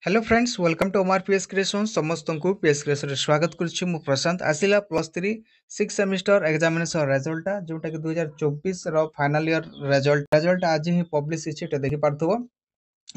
Hello friends welcome to Omar PS creation समस्त को PS creation स्वागत करुच्ची मु प्रशांत आसिला +3 6 सेमिस्टर एग्जामिनेशन रिजल्ट जोटा कि 2024 रो फाइनल ईयर रिजल्ट आज ही पब्लिश हिची देखि पारथबो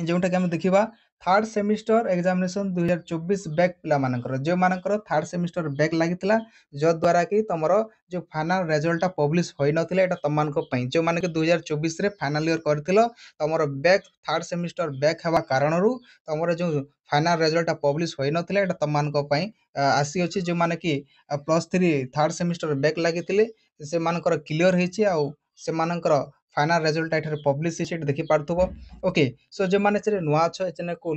जोटा कि हम देखिबा थर्ड सेमिस्टर एग्जामिनेशन 2024 बैक पिला मानकर जो मानकर थर्ड सेमिस्टर बैक लागितला जो द्वारा कि तमरो जो फाइनल रिजल्ट पब्लिश होई नथिला एटा तमान को पई जो माने कि 2024 रे फाइनल ईयर करथिलो तमरो बैक थर्ड सेमिस्टर बैक हवा कारणरू तमरो जो फाइनल रिजल्ट पब्लिश होई नथिला एटा तमान को पई आसी अछि जो माने कि +3 थर्ड सेमिस्टर बैक लागितिले से मानकर क्लियर हेछि आ से मानकर फाइनल रिजल्ट एठारे पब्लिश हेछि देखि पारथबो ओके सो जो माने चले नुआ छ ए चैनल को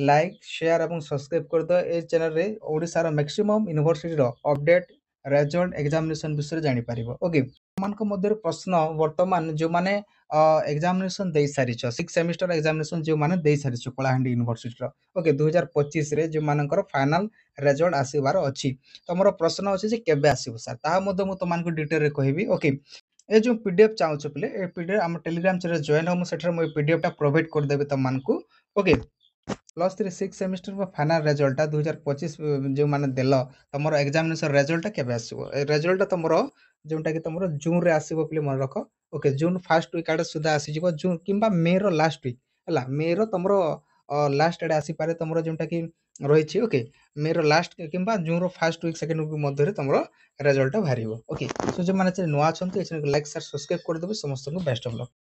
लाइक शेयर एवं सब्सक्राइब कर दो ए चैनल रे ओडिसा रो मैक्सिमम यूनिवर्सिटी रो अपडेट रिजल्ट एग्जामिनेशन विषय जानि पारिबो ओके मान को मध्य प्रश्न वर्तमान जो माने एग्जामिनेशन दे सारी छ 6 सेमिस्टर एग्जामिनेशन जो माने दे सारी छ कलाहांडी यूनिवर्सिटी रो ओके 2025 रे जो मानकर फाइनल रिजल्ट आसीबार अछि तमरो प्रश्न अछि जे केबे आसीबो सर ता मध्य मु तमान को डिटेल रे कहबी ओके ए जो पीडीएफ चाहू पिले ए पीडीएफ हम टेलीग्राम चैनल जॉइन हो सेठर मु पीडीएफ टा प्रोवाइड कर देबे तमान को ओके +3 6 सेमिस्टर का फाइनल रिजल्ट 2025 जो माने देलो तमरो एग्जामिनेशन रिजल्ट केबे आसीबो ए रिजल्ट तमरो जोंटा कि तमरो जून रे आसीबो पिले मन रखो ओके जून फर्स्ट वीक आडे सुधा आसी जिवो जून किंबा मे रो लास्ट वीक हला मे रो तमरो लास्ट आडे आसी पारे तमरो जोंटा कि रहिछि ओके मे रो लास्ट किंबा जून row first week second week मध्ये रे तमरो रिजल्ट भारिबो ओके सो जो माने नुआ छंती लाइक शेयर सब्सक्राइब कर देबे समस्त को बेस्ट ऑफ लक।